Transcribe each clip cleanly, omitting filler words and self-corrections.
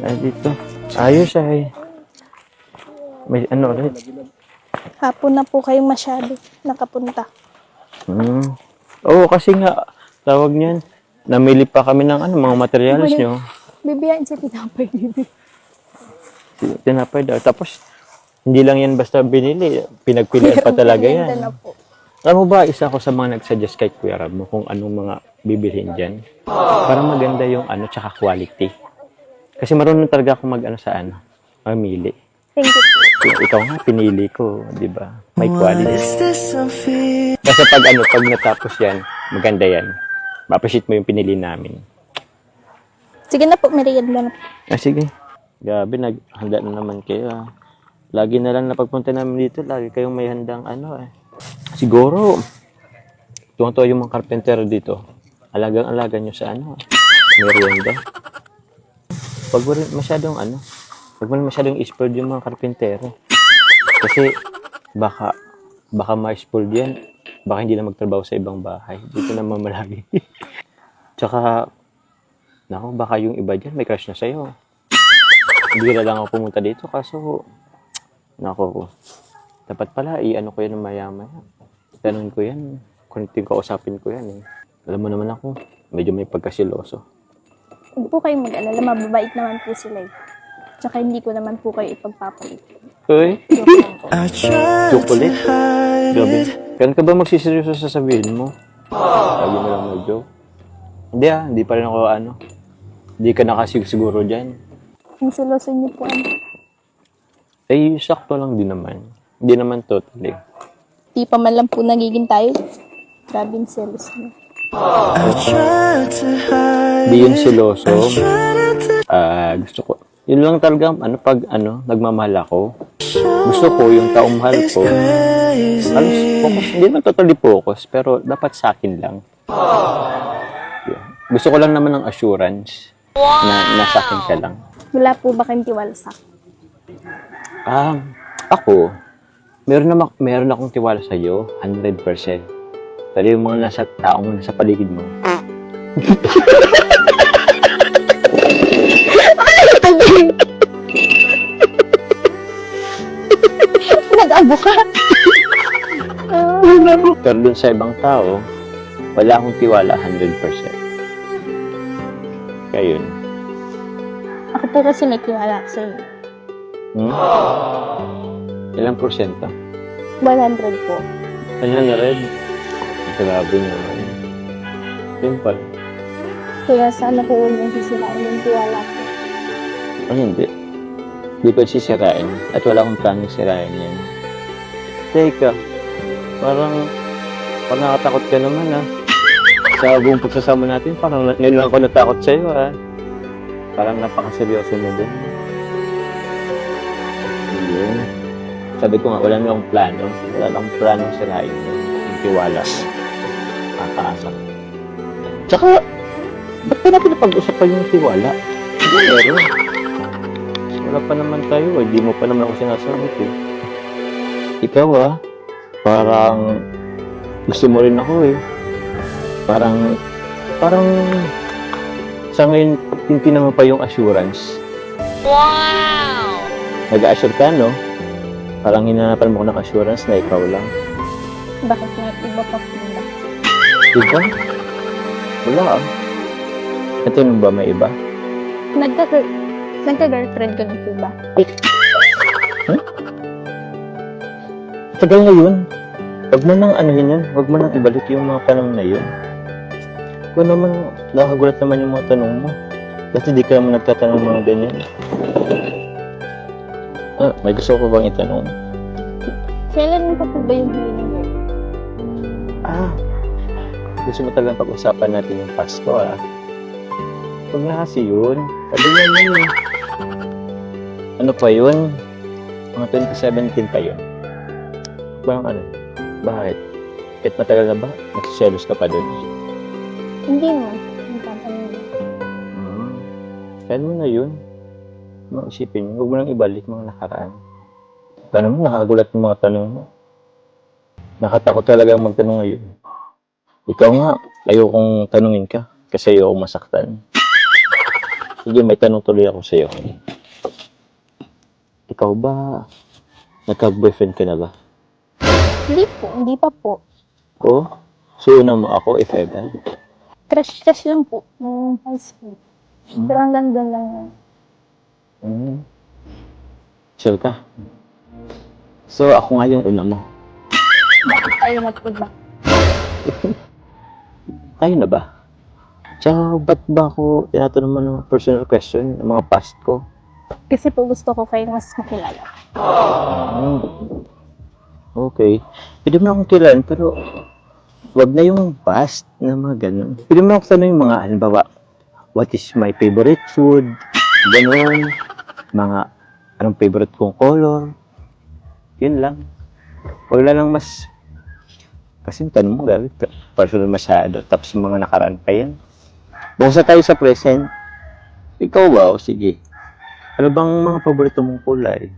Ay, dito. Ayos ay. May ano ulit. Hapon na po kayo masyado nakapunta. Oo, kasi nga, tawag niyan, namili pa kami ng mga materials nyo. Bibiyain sa tinapay, bibi. Tinapay daw. Tapos, hindi lang yan basta binili. Pinagpilian pa talaga Merienda yan. na po. Alam mo ba, isa ako sa mga nagsuggest kay Kuya Rab mo kung anong mga bibilhin dyan. Para maganda yung tsaka quality. Kasi marunong talaga ako mamili. Thank you. Ikaw nga, pinili ko, di ba? May quality. Kasi pag natapos yan, maganda yan. Ma-appreciate mo yung pinili namin. Sige na po, merienda na po. Sige. Gabi, naghanda na naman kayo. Lagi na lang napagpunta namin dito, lagi kayong may handang Siguro, tuwang-tuwa yung mga carpenter dito. Alagang-alaga nyo sa merienda. Huwag mo rin masyadong spoiled yung mga karpintero. Kasi, baka ma-spoiled yan. Baka hindi na magtrabaho sa ibang bahay. Dito na mamalagi. Tsaka, baka yung iba dyan may crush na sa'yo. Hindi na lang ako pumunta dito kaso, dapat pala, ko yan ng maya-maya. Tanong ko yan, kausapin ko yan. Alam mo naman ako, medyo may pagkasiloso. Huwag po kayong mag-alala, mababait naman po sila eh. Tsaka hindi ko naman po kayo ipagpapalit. Uy, Joke lang po. chocolate. Grabe. Kailan ka ba magsiseryoso sa sabihin mo? Lagi mo lang mag-joke. Hindi pa rin ako Hindi ka nakasiguro dyan. Ang siloso niyo po Sakto lang din naman. Hindi naman totally. Di pa man lang po nagiging tayo. Grabe yung selos niyo. Di yun siloso. Gusto ko. Yun lang talaga, pag nagmamahal ako. Gusto ko, yung taong mahal ko, halos focus, hindi naman totally focus, pero dapat sa akin lang. Yeah. Gusto ko lang naman ng assurance na nasa akin ka lang. Wala po ba kayong tiwala sa akin? Ako, meron akong tiwala sa iyo, 100%. Pero yung mga taong nasa paligid mo. Nag-abo ka? Pero dun sa ibang tao, wala akong tiwala 100%. Kaya yun. Ako po kasi may tiwala sa inyo. Ilang porsyento? 100 po. Kanya na rin. Grabe naman. Simple. Kaya sana po huwag niyong sisirain yung tiwala ko. Hindi. Hindi ko sisirain. At wala akong planong sirain yan. Teka. Parang nakatakot ka naman Sa buong pagsasama natin, parang ngayon lang ako natakot sa'yo Parang napakaseryoso mo din. Yun. Sabi ko nga, wala na akong plano. Wala na akong planong sirain yung tiwala ko. Kakaasa. Tsaka, ba't pa natin napag-usapan yung tiwala? Hindi meron. Wala pa naman tayo Hindi mo pa naman ako sinasagot Ikaw parang gusto mo rin ako Parang sa ngayon, tintinan mo pa yung assurance. Wow! Nag-assure ka, no? Parang hinanapan mo ko ng assurance na ikaw lang. Bakit nga iba pa po ba? Iba? Wala Ito nung ba may iba? Nagka-girlfriend ka na po ba? Tagal na yun. Huwag mo nang yan. Huwag mo nang ibalik yung mga panahon na yun. Kung naman, nakagulat naman yung mga tanong mo. Kasi di ka naman nagtatanong mga ganyan. May gusto ko bang itanong? Kailan pa po ba yung huli ng girl? Gusto mo talagang pag-usapan natin yung Pasko Huwag na kasi yun. Sabi niya yun Ano pa yun? Mga 2017 pa yun. Parang Bakit? Kahit matagal na ba? Nagsiselos ka pa doon? Hindi mo. Nagtatanong mo. Kaya mo na yun. Mga isipin mo. Huwag mo nang ibalik mga nakaraan. Tanong mo, nakagulat yung mga tanong mo. Nakatakot talaga magtanong ngayon. Ikaw nga, ayokong tanungin ka. Kasi ayokong masaktan. Sige, may tanong tuloy ako sa'yo. Ikaw ba, nagka-boyfriend ka na ba? Hindi pa po. Oo? So, una mo ako, if ever. Crush lang po, nung high school. Pero hanggang doon lang yan. Sure ka? So, ako nga yung una mo. Bakit tayo na po ba? Kayo na ba? Tsaka, ba't ba ako tinatanong mo ng personal question, ng mga past ko? Kasi po gusto ko kayo mas makilala. Okay. Pwede mo akong kilalan, pero wag na yung past na mga ganun. Pwede mo akong tanong yung mga, halimbawa, what is my favorite food? Ganun. Mga, anong favorite kong color? Yun lang. Wag na lang mas, kasi yung tanong mo, grabe, personal masyado. Tapos yung mga nakaraan pa yan. Buksa tayo sa present. Ikaw ba? O sige. Ano bang mga paborito mong kulay?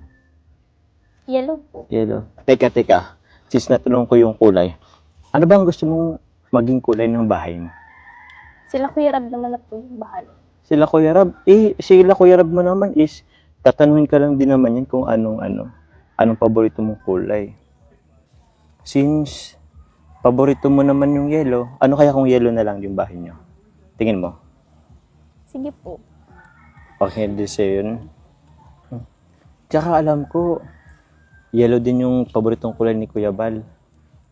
Yellow po. Yellow. Teka. Since natanong ko yung kulay, ano bang gusto mong maging kulay ng bahay mo? Sila Kuya Rab naman na po yung bahala. Sila Kuya Rab, sila Kuya Rab mo naman is, tatanungin ka lang din naman yan kung anong paborito mong kulay. Since, paborito mo naman yung yellow, ano kaya kung yellow na lang yung bahay niyo? Tingin mo? Sige po. Okay, din sa'yo yun. Tsaka alam ko, yellow din yung paboritong kulay ni Kuya Bal.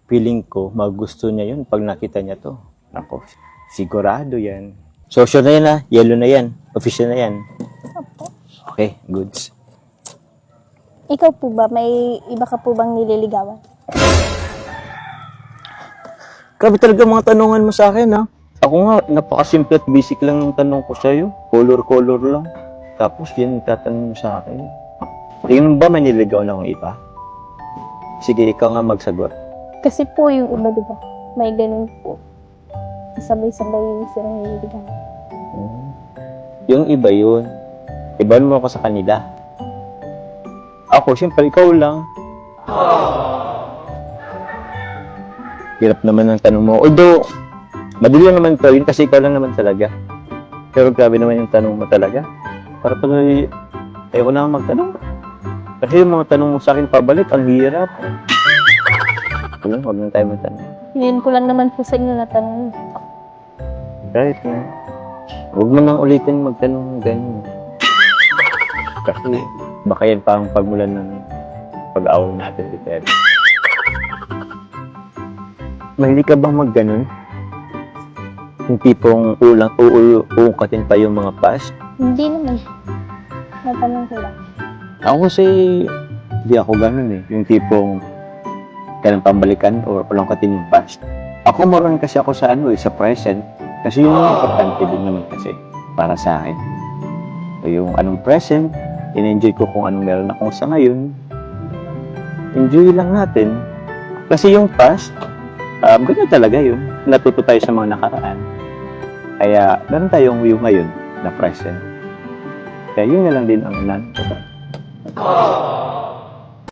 Feeling ko, magusto niya yun pag nakita niya to. Ako, sigurado yan. So, sure na yan ha? Yellow na yan. Official na yan. Opo. Okay, goods. Ikaw po ba, may iba ka po bang nililigawan? Grabe talaga mga tanungan mo sa akin ha. Ako nga, napakasimple at basic lang ng tanong ko sa'yo. Color lang. Tapos yan, tatanong mo sa akin. Tingin mo ba may nililigaw na akong iba? Sige, ikaw nga magsagot. Kasi po yung iba, di ba? May ganun po. Sabay-sabay sila nililigawan. Yung iba yun. Iban mo ako sa kanila. Ako, siyempre, ikaw lang. Hirap naman ang tanong mo. Although, madali lang naman to yun kasi ikaw lang naman talaga. Pero grabe naman yung tanong mo talaga. Para tuloy, ayoko na magtanong. Kasi yung mga tanong mo sa akin pabalik, ang hirap. Huwag na tayo magtanong. Ngayon ko lang naman po sa inyo natanong. Right, na. Huwag mo nang ulitin magtanong ng ganyan. Kasi baka yan pa ang pagmulan ng pag-awal natin si Ted. Mahilig ka bang mag-ganon? Yung tipong uungkatin pa yung mga past? Hindi naman. Natanong ko lang. Ako kasi, hindi ako ganun eh. Yung tipong kailang pambalikan o ulungkatin yung past. Ako moron kasi ako sa sa present. Kasi yun yung importante din naman kasi para sa akin. So, yung anong present, in-enjoy ko kung anong meron akong sa ngayon. Enjoy lang natin. Kasi yung past, ganyan talaga yun. Natuto tayo sa mga nakaraan. Kaya, meron tayong view ngayon na present. Kaya yun na lang din ang nan.